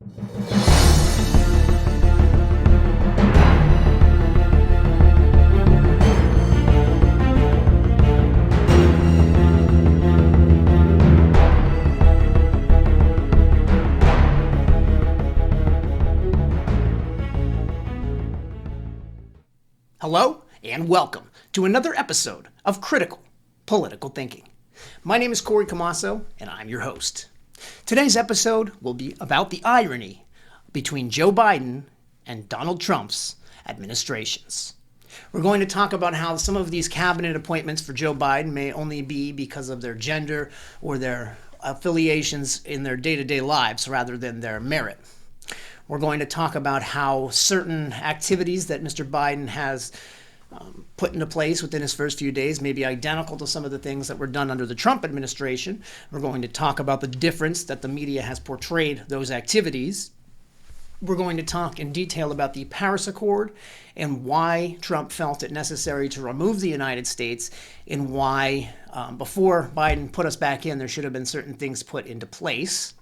Hello and welcome to another episode of Critical Political Thinking. My name is Corey Camasso and I'm your host. Today's episode will be about the irony between Joe Biden and Donald Trump's administrations. We're going to talk about how some of these cabinet appointments for Joe Biden may only be because of their gender or their affiliations in their day-to-day lives rather than their merit. We're going to talk about how certain activities that Mr. Biden has put into place within his first few days may be identical to some of the things that were done under the Trump administration. We're going to talk about the difference that the media has portrayed those activities. We're going to talk in detail about the Paris Accord and why Trump felt it necessary to remove the United States and why before Biden put us back in, there should have been certain things put into place.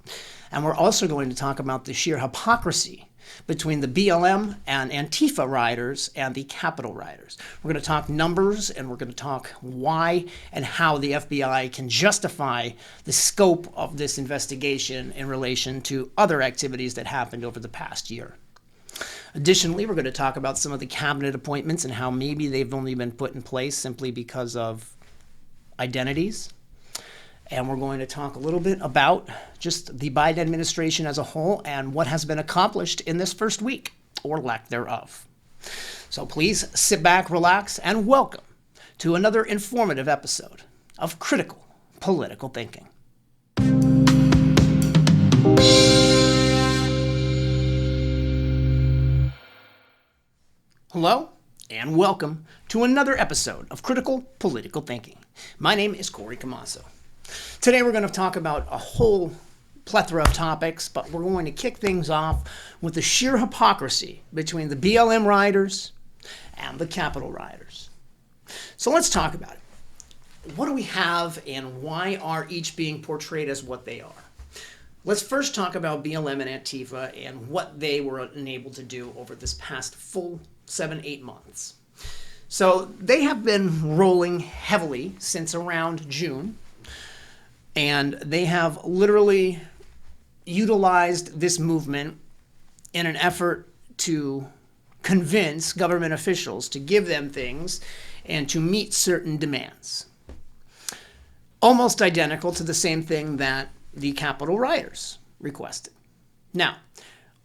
And we're also going to talk about the sheer hypocrisy between the BLM and Antifa rioters and the Capitol rioters. We're going to talk numbers and we're going to talk why and how the FBI can justify the scope of this investigation in relation to other activities that happened over the past year. Additionally, we're going to talk about some of the cabinet appointments and how maybe they've only been put in place simply because of identities. And we're going to talk a little bit about just the Biden administration as a whole and what has been accomplished in this first week, or lack thereof. So please sit back, relax, and welcome to another informative episode of Critical Political Thinking. Hello, and welcome to another episode of Critical Political Thinking. My name is Corey Camasso. Today we're going to talk about a whole plethora of topics, but we're going to kick things off with the sheer hypocrisy between the BLM rioters and the Capitol rioters. So let's talk about it. What do we have and why are each being portrayed as what they are? Let's first talk about BLM and Antifa and what they were unable to do over this past full 7-8 months. So they have been rolling heavily since around June. And they have literally utilized this movement in an effort to convince government officials to give them things and to meet certain demands. Almost identical to the same thing that the Capitol rioters requested. Now,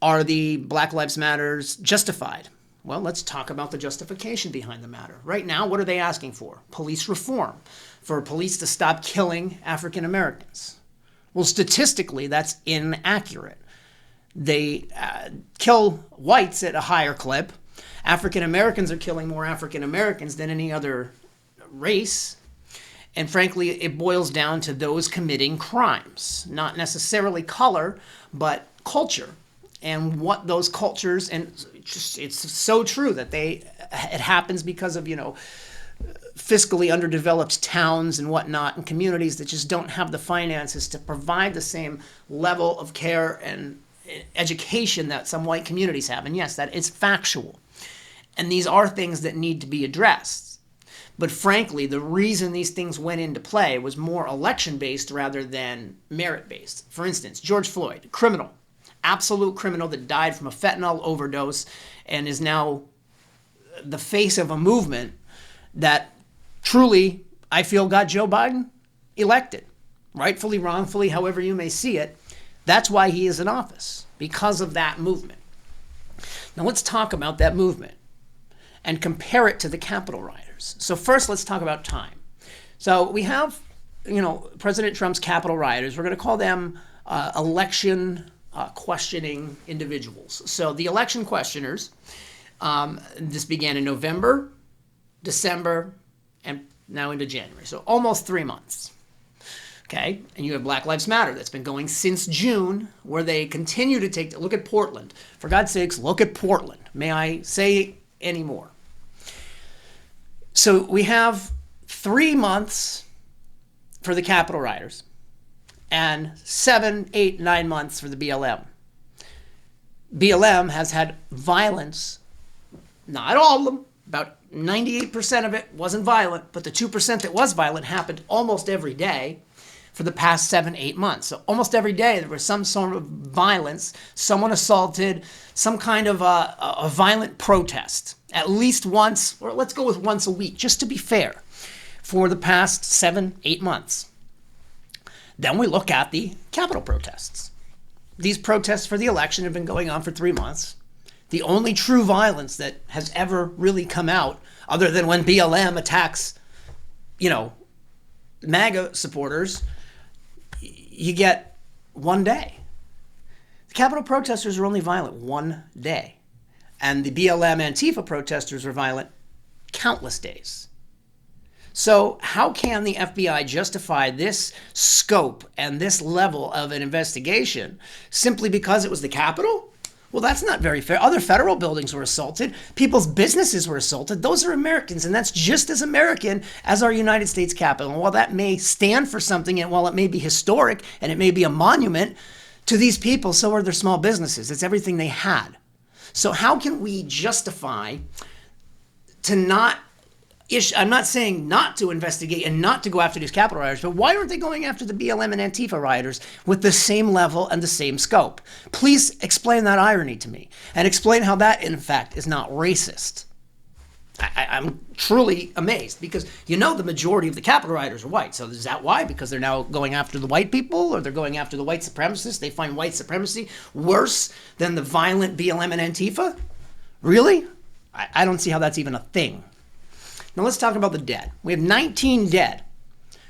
are the Black Lives Matters justified? Well, let's talk about the justification behind the matter. Right now, what are they asking for? Police reform. For police to stop killing African Americans. Well, statistically, that's inaccurate. They kill whites at a higher clip. African Americans are killing more African Americans than any other race. And frankly, it boils down to those committing crimes. Not necessarily color, but culture. And what those cultures, and it's so true that it happens because of, fiscally underdeveloped towns and whatnot and communities that just don't have the finances to provide the same level of care and education that some white communities have. And yes, that is factual. And these are things that need to be addressed. But frankly, the reason these things went into play was more election-based rather than merit-based. For instance, George Floyd, criminal, absolute criminal that died from a fentanyl overdose and is now the face of a movement that truly, I feel, got Joe Biden elected. Rightfully, wrongfully, however you may see it. That's why he is in office, because of that movement. Now let's talk about that movement and compare it to the Capitol rioters. So first, let's talk about time. So we have, President Trump's Capitol rioters. We're going to call them election questioning individuals. So the election questioners, this began in November, December, and now into January. So almost 3 months. Okay, and you have Black Lives Matter that's been going since June, where they continue to look at Portland. For God's sakes, look at Portland. May I say any more? So we have 3 months for the Capitol rioters and 7, 8, 9 months for the BLM. BLM has had violence, not all of them, about 98% of it wasn't violent, but the 2% that was violent happened almost every day for the past 7-8 months. So almost every day there was some sort of violence, someone assaulted, some kind of a violent protest, at least once, or let's go with once a week, just to be fair, for the past 7-8 months. Then we look at the Capitol protests. These protests for the election have been going on for 3 months. The only true violence that has ever really come out, other than when BLM attacks, MAGA supporters, you get one day. The Capitol protesters were only violent one day. And the BLM Antifa protesters were violent countless days. So how can the FBI justify this scope and this level of an investigation simply because it was the Capitol? Well, that's not very fair. Other federal buildings were assaulted. People's businesses were assaulted. Those are Americans, and that's just as American as our United States Capitol. And while that may stand for something, and while it may be historic, and it may be a monument to these people, so are their small businesses. It's everything they had. So how can we justify to not I'm not saying not to investigate and not to go after these Capitol rioters, but why aren't they going after the BLM and Antifa rioters with the same level and the same scope? Please explain that irony to me and explain how that, in fact, is not racist. I'm truly amazed because the majority of the Capitol rioters are white. So is that why? Because they're now going after the white people, or they're going after the white supremacists? They find white supremacy worse than the violent BLM and Antifa? Really? I don't see how that's even a thing. Now let's talk about the dead. We have 19 dead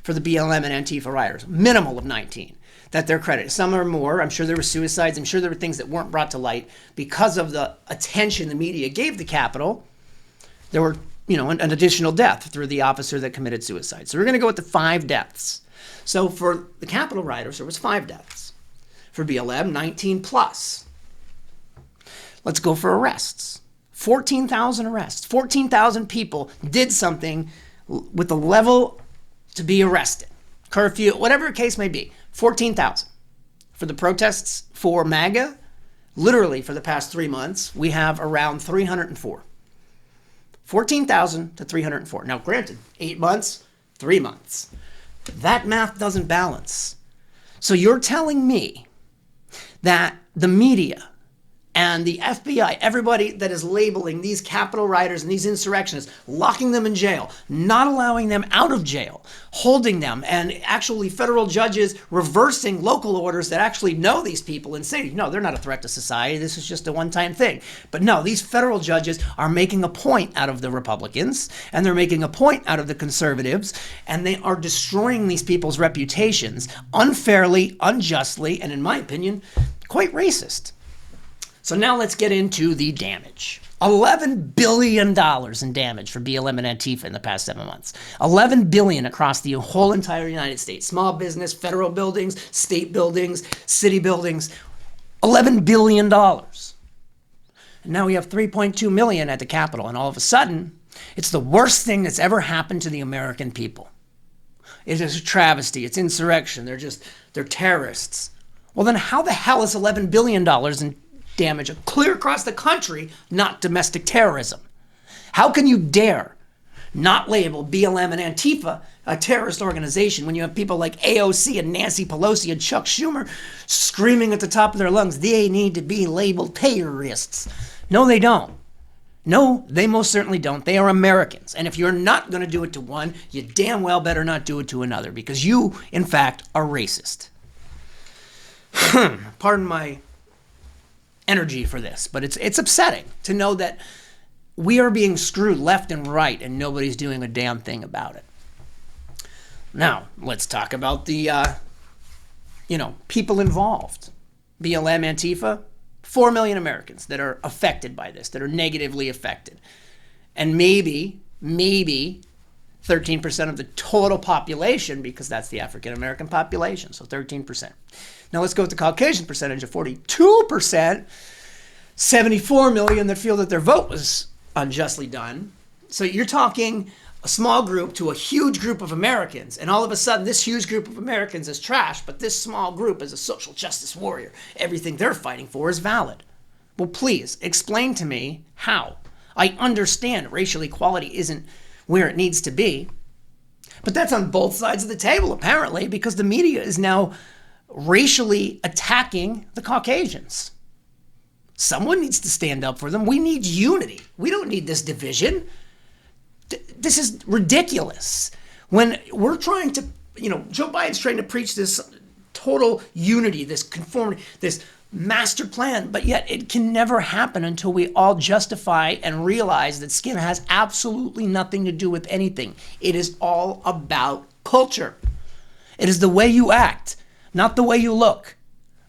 for the BLM and Antifa rioters, minimal of 19 that they're credited. Some are more. I'm sure there were suicides. I'm sure there were things that weren't brought to light because of the attention the media gave the Capitol. There were, an additional death through the officer that committed suicide. So we're going to go with the 5 deaths. So for the Capitol rioters, there was 5 deaths. For BLM, 19 plus. Let's go for arrests. 14,000 arrests. 14,000 people did something with the level to be arrested. Curfew, whatever the case may be. 14,000. For the protests for MAGA, literally for the past 3 months, we have around 304. 14,000 to 304. Now, granted, 8 months, 3 months. That math doesn't balance. So you're telling me that the media and the FBI, everybody that is labeling these Capitol rioters and these insurrectionists, locking them in jail, not allowing them out of jail, holding them, and actually federal judges reversing local orders that actually know these people and say, no, they're not a threat to society. This is just a one-time thing. But no, these federal judges are making a point out of the Republicans, and they're making a point out of the conservatives, and they are destroying these people's reputations unfairly, unjustly, and in my opinion, quite racist. So now let's get into the damage. $11 billion in damage for BLM and Antifa in the past 7 months. $11 billion across the whole entire United States. Small business, federal buildings, state buildings, city buildings. $11 billion. And now we have 3.2 million at the Capitol. And all of a sudden, it's the worst thing that's ever happened to the American people. It is a travesty. It's insurrection. They're terrorists. Well, then how the hell is $11 billion in damage clear across the country not domestic terrorism? How can you dare not label BLM and Antifa a terrorist organization when you have people like AOC and Nancy Pelosi and Chuck Schumer screaming at the top of their lungs, they need to be labeled terrorists? No, they don't. No, they most certainly don't. They are Americans. And if you're not going to do it to one, you damn well better not do it to another, because you, in fact, are racist. Pardon my energy for this, but it's upsetting to know that we are being screwed left and right and nobody's doing a damn thing about it. Now, let's talk about the, people involved. BLM, Antifa, 4 million Americans that are affected by this, that are negatively affected. And maybe 13% of the total population, because that's the African American population, so 13%. Now let's go with the Caucasian percentage of 42%, 74 million that feel that their vote was unjustly done. So you're talking a small group to a huge group of Americans, and all of a sudden this huge group of Americans is trash, but this small group is a social justice warrior. Everything they're fighting for is valid. Well, please explain to me how. I understand racial equality isn't where it needs to be, but that's on both sides of the table, apparently, because the media is now racially attacking the Caucasians. Someone needs to stand up for them. We need unity. We don't need this division. This is ridiculous. When we're trying to, Joe Biden's trying to preach this total unity, this conformity, this master plan, but yet it can never happen until we all justify and realize that skin has absolutely nothing to do with anything. It is all about culture. It is the way you act, not the way you look.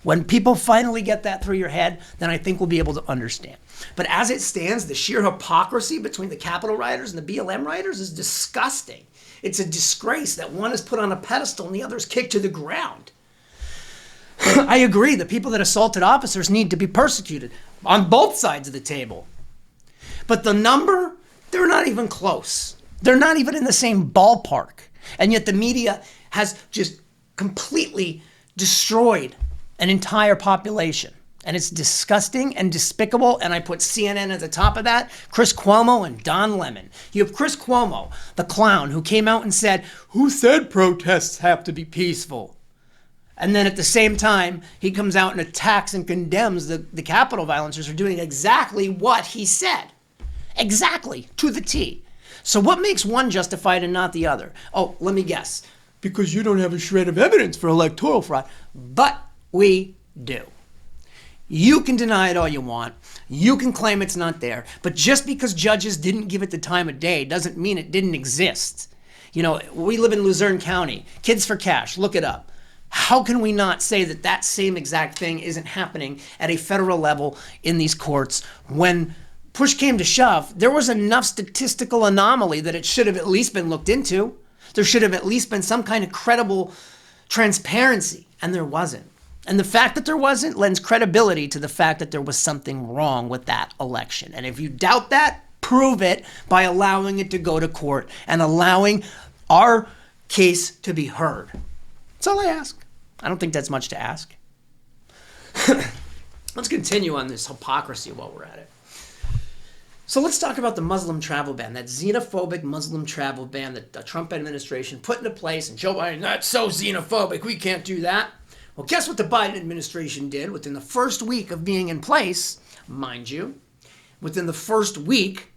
When people finally get that through your head, then I think we'll be able to understand. But as it stands, the sheer hypocrisy between the Capitol rioters and the BLM rioters is disgusting. It's a disgrace that one is put on a pedestal and the other is kicked to the ground. I agree, the people that assaulted officers need to be persecuted on both sides of the table. But the number, they're not even close. They're not even in the same ballpark. And yet the media has just completely destroyed an entire population. And it's disgusting and despicable. And I put CNN at the top of that, Chris Cuomo and Don Lemon. You have Chris Cuomo, the clown, who came out and said, "Who said protests have to be peaceful?" And then at the same time, he comes out and attacks and condemns the Capitol violencers for doing exactly what he said. Exactly, to the T. So what makes one justified and not the other? Oh, let me guess. Because you don't have a shred of evidence for electoral fraud. But we do. You can deny it all you want. You can claim it's not there. But just because judges didn't give it the time of day doesn't mean it didn't exist. We live in Luzerne County. Kids for Cash, look it up. How can we not say that that same exact thing isn't happening at a federal level in these courts when push came to shove? There was enough statistical anomaly that it should have at least been looked into. There should have at least been some kind of credible transparency, and there wasn't. And the fact that there wasn't lends credibility to the fact that there was something wrong with that election. And if you doubt that, prove it by allowing it to go to court and allowing our case to be heard. That's all I ask. I don't think that's much to ask. Let's continue on this hypocrisy while we're at it. So let's talk about the Muslim travel ban, that xenophobic Muslim travel ban that the Trump administration put into place. And Joe Biden, that's so xenophobic, we can't do that. Well, guess what the Biden administration did within the first week of being in place, mind you, within the first week,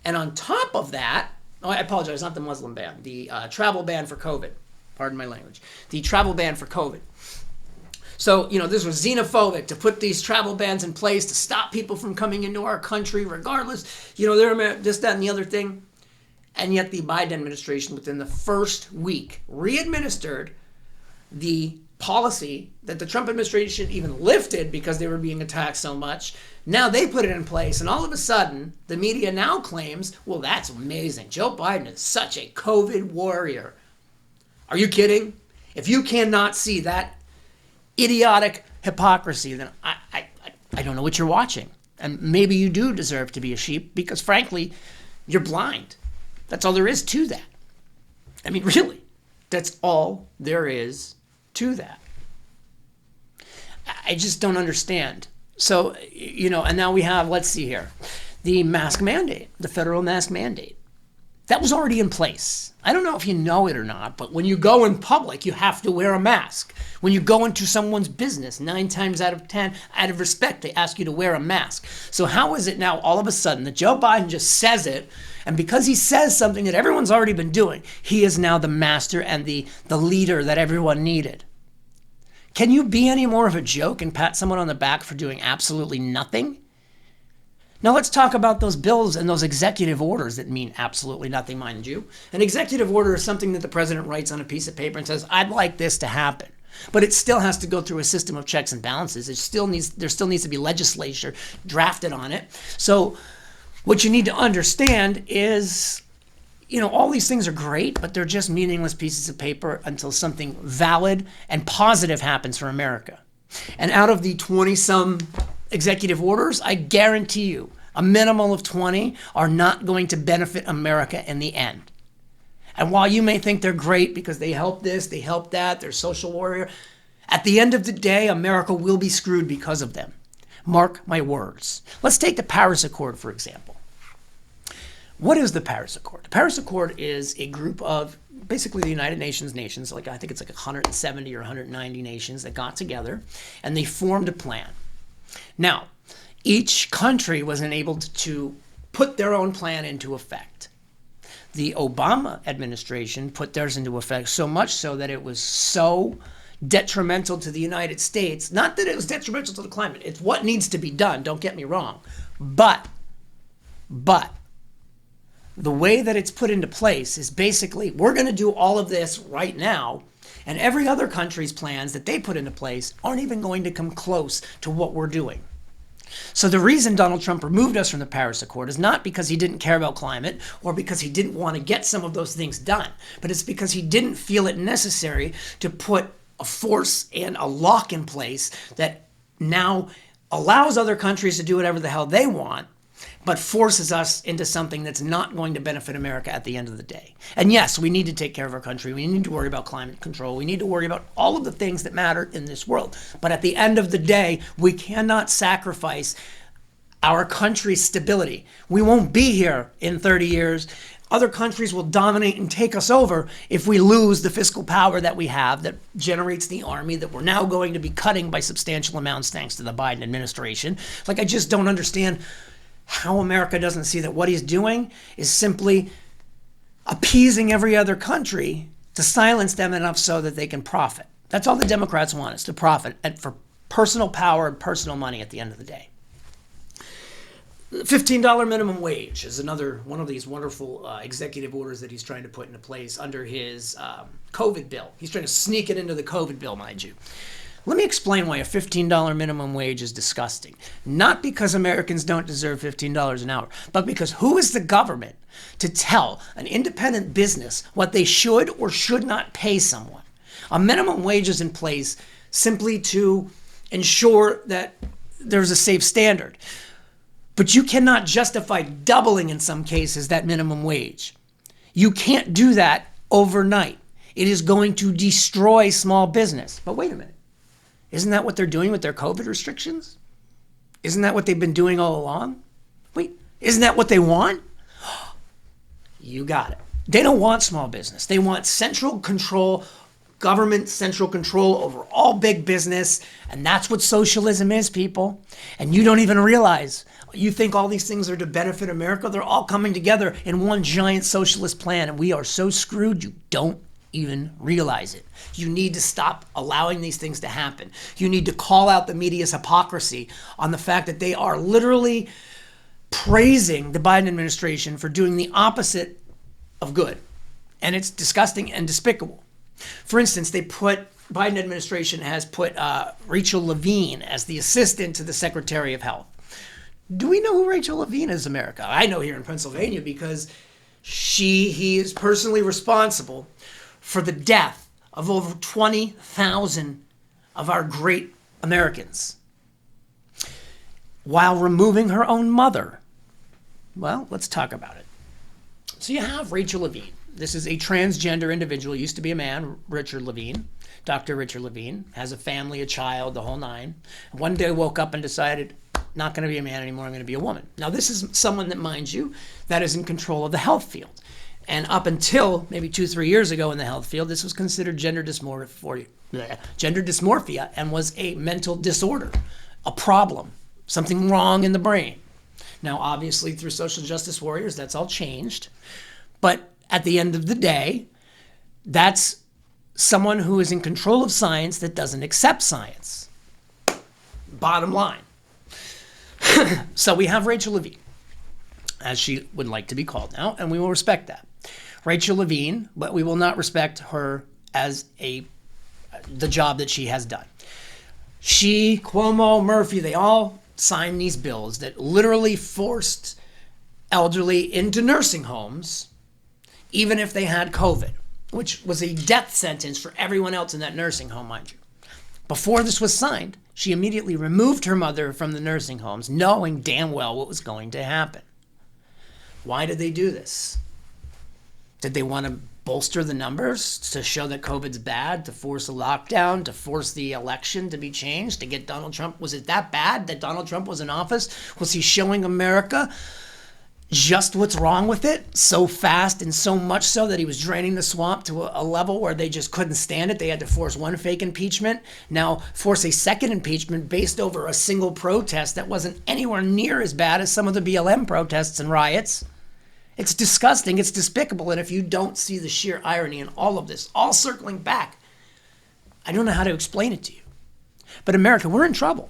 and on top of that, I apologize, not the Muslim ban, the travel ban for COVID. Pardon my language. The travel ban for COVID. So, this was xenophobic to put these travel bans in place to stop people from coming into our country regardless. They're this, that, and the other thing. And yet the Biden administration within the first week re-administered the policy that the Trump administration even lifted because they were being attacked so much. Now they put it in place, and all of a sudden, the media now claims, well, that's amazing. Joe Biden is such a COVID warrior. Are you kidding? If you cannot see that idiotic hypocrisy, then I don't know what you're watching. And maybe you do deserve to be a sheep because, frankly, you're blind. That's all there is to that. I mean, really, that's all there is to that. I just don't understand. So, and now we have, let's see here, the mask mandate, the federal mask mandate. That was already in place. I don't know if you know it or not, but when you go in public, you have to wear a mask. When you go into someone's business, 9 times out of 10, out of respect, they ask you to wear a mask. So how is it now all of a sudden that Joe Biden just says it, and because he says something that everyone's already been doing, he is now the master and the leader that everyone needed? Can you be any more of a joke and pat someone on the back for doing absolutely nothing? Now let's talk about those bills and those executive orders that mean absolutely nothing, mind you. An executive order is something that the president writes on a piece of paper and says, I'd like this to happen. But it still has to go through a system of checks and balances. There still needs to be legislature drafted on it. So what you need to understand is, all these things are great, but they're just meaningless pieces of paper until something valid and positive happens for America. And out of the 20-some executive orders, I guarantee you a minimum of 20 are not going to benefit America in the end. And while you may think they're great because they help this, they help that, they're social warrior, at the end of the day, America will be screwed because of them. Mark my words. Let's take the Paris Accord, for example. What is the Paris Accord? The Paris Accord is a group of basically the United nations, like I think it's like 170 or 190 nations that got together and they formed a plan. Now, each country was enabled to put their own plan into effect. The Obama administration put theirs into effect so much so that it was so detrimental to the United States. Not that it was detrimental to the climate. It's what needs to be done, don't get me wrong. But the way that it's put into place is basically, we're going to do all of this right now, and every other country's plans that they put into place aren't even going to come close to what we're doing. So the reason Donald Trump removed us from the Paris Accord is not because he didn't care about climate or because he didn't want to get some of those things done, but it's because he didn't feel it necessary to put a force and a lock in place that now allows other countries to do whatever the hell they want, but forces us into something that's not going to benefit America at the end of the day. And yes, we need to take care of our country. We need to worry about climate control. We need to worry about all of the things that matter in this world. But at the end of the day, we cannot sacrifice our country's stability. We won't be here in 30 years. Other countries will dominate and take us over if we lose the fiscal power that we have that generates the army that we're now going to be cutting by substantial amounts thanks to the Biden administration. Like, I just don't understand how America doesn't see that what he's doing is simply appeasing every other country to silence them enough so that they can profit. That's all the Democrats want, is to profit and for personal power and personal money at the end of the day. $15 minimum wage is another one of these wonderful executive orders that he's trying to put into place under his COVID bill. He's trying to sneak it into the COVID bill, mind you. Let me explain why a $15 minimum wage is disgusting. Not because Americans don't deserve $15 an hour, but because who is the government to tell an independent business what they should or should not pay someone? A minimum wage is in place simply to ensure that there's a safe standard. But you cannot justify doubling, in some cases, that minimum wage. You can't do that overnight. It is going to destroy small business. But wait a minute. Isn't that what they're doing with their COVID restrictions? Isn't that what they've been doing all along? Wait, isn't that what they want? You got it. They don't want small business. They want central control, government central control over all big business. And that's what socialism is, people. And you don't even realize. You think all these things are to benefit America? They're all coming together in one giant socialist plan. And we are so screwed, you don't even realize it. You need to stop allowing these things to happen. You need to call out the media's hypocrisy on the fact that they are literally praising the Biden administration for doing the opposite of good. And it's disgusting and despicable. For instance, Biden administration has put Rachel Levine as the assistant to the Secretary of Health. Do we know who Rachel Levine is, America? I know here in Pennsylvania because he is personally responsible for the death of over 20,000 of our great Americans while removing her own mother. Well, let's talk about it. So you have Rachel Levine. This is a transgender individual, used to be a man, Richard Levine. Dr. Richard Levine has a family, a child, the whole nine. One day woke up and decided, not going to be a man anymore, I'm going to be a woman. Now, this is someone that, mind you, that is in control of the health field. And up until maybe 2-3 years ago in the health field, this was considered gender dysmorphia and was a mental disorder, a problem, something wrong in the brain. Now, obviously, through social justice warriors, that's all changed. But at the end of the day, that's someone who is in control of science that doesn't accept science. Bottom line. So we have Rachel Levine, as she would like to be called now, and we will respect that. Rachel Levine, but we will not respect her as the job that she has done. She, Cuomo, Murphy, they all signed these bills that literally forced elderly into nursing homes, even if they had COVID, which was a death sentence for everyone else in that nursing home, mind you. Before this was signed, she immediately removed her mother from the nursing homes, knowing damn well what was going to happen. Why did they do this? Did they want to bolster the numbers, to show that COVID's bad, to force a lockdown, to force the election to be changed, to get Donald Trump? Was it that bad that Donald Trump was in office? Was he showing America just what's wrong with it so fast, and so much so that he was draining the swamp to a level where they just couldn't stand it? They had to force one fake impeachment, now force a second impeachment based over a single protest that wasn't anywhere near as bad as some of the BLM protests and riots. It's disgusting, it's despicable, and if you don't see the sheer irony in all of this, all circling back, I don't know how to explain it to you. But America, we're in trouble.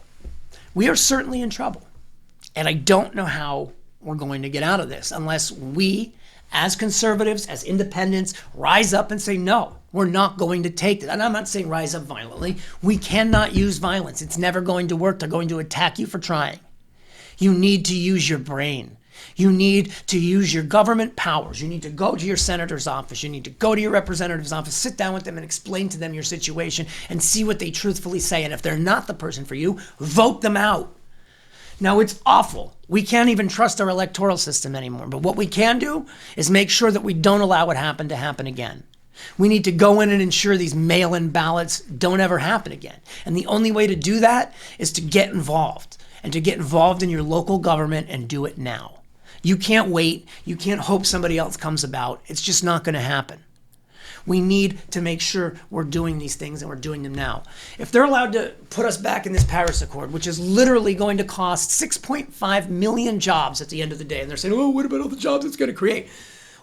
We are certainly in trouble. And I don't know how we're going to get out of this unless we, as conservatives, as independents, rise up and say, no, we're not going to take it. And I'm not saying rise up violently. We cannot use violence. It's never going to work. They're going to attack you for trying. You need to use your brain. You need to use your government powers. You need to go to your senator's office. You need to go to your representative's office, sit down with them and explain to them your situation and see what they truthfully say. And if they're not the person for you, vote them out. Now, it's awful. We can't even trust our electoral system anymore. But what we can do is make sure that we don't allow what happened to happen again. We need to go in and ensure these mail-in ballots don't ever happen again. And the only way to do that is to get involved, and to get involved in your local government and do it now. You can't wait. You can't hope somebody else comes about. It's just not going to happen. We need to make sure we're doing these things, and we're doing them now. If they're allowed to put us back in this Paris Accord, which is literally going to cost 6.5 million jobs at the end of the day, and they're saying, oh, what about all the jobs it's going to create?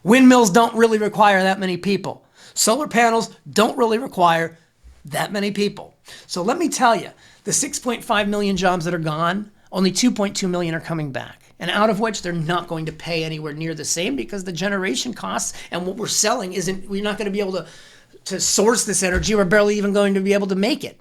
Windmills don't really require that many people. Solar panels don't really require that many people. So let me tell you, the 6.5 million jobs that are gone, only 2.2 million are coming back. And out of which they're not going to pay anywhere near the same, because the generation costs and what we're selling we're not going to be able to source this energy. We're barely even going to be able to make it.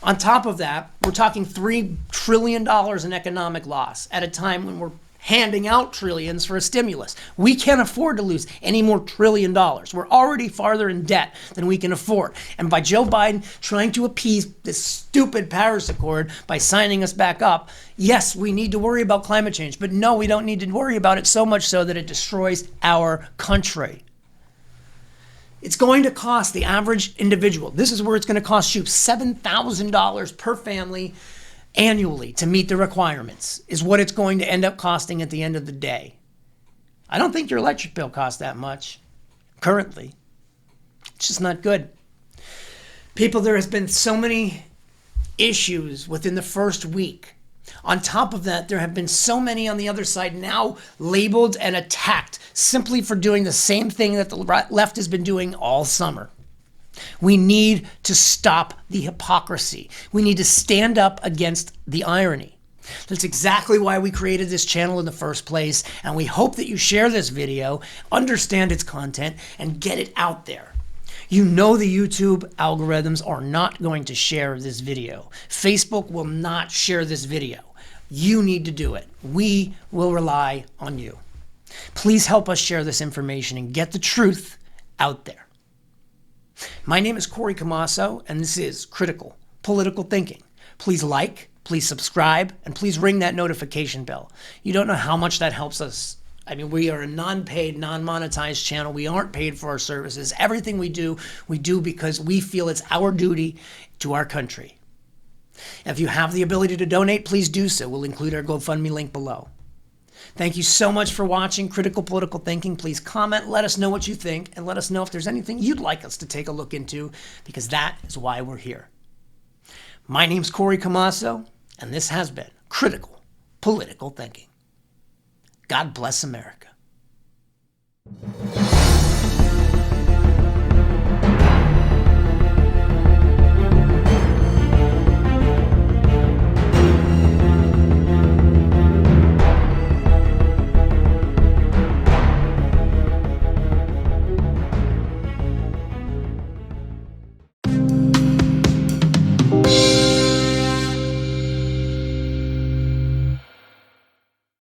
On top of that, we're talking $3 trillion in economic loss at a time when we're handing out trillions for a stimulus. We can't afford to lose any more $1 trillion. We're already farther in debt than we can afford. And by Joe Biden trying to appease this stupid Paris Accord by signing us back up, yes, we need to worry about climate change, but no, we don't need to worry about it so much so that it destroys our country. It's going to cost the average individual, this is where it's going to cost you $7,000 per family annually to meet the requirements, is what it's going to end up costing at the end of the day. I don't think your electric bill costs that much currently. It's just not good. People, there has been so many issues within the first week. On top of that, there have been so many on the other side now labeled and attacked simply for doing the same thing that the left has been doing all summer. We need to stop the hypocrisy. We need to stand up against the irony. That's exactly why we created this channel in the first place, and we hope that you share this video, understand its content, and get it out there. You know the YouTube algorithms are not going to share this video. Facebook will not share this video. You need to do it. We will rely on you. Please help us share this information and get the truth out there. My name is Corey Camasso, and this is Critical Political Thinking. Please like, please subscribe, and please ring that notification bell. You don't know how much that helps us. I mean, we are a non-paid, non-monetized channel. We aren't paid for our services. Everything we do because we feel it's our duty to our country. If you have the ability to donate, please do so. We'll include our GoFundMe link below. Thank you so much for watching Critical Political Thinking. Please comment, let us know what you think, and let us know if there's anything you'd like us to take a look into, because that is why we're here. My name's Corey Camasso, and this has been Critical Political Thinking. God bless America.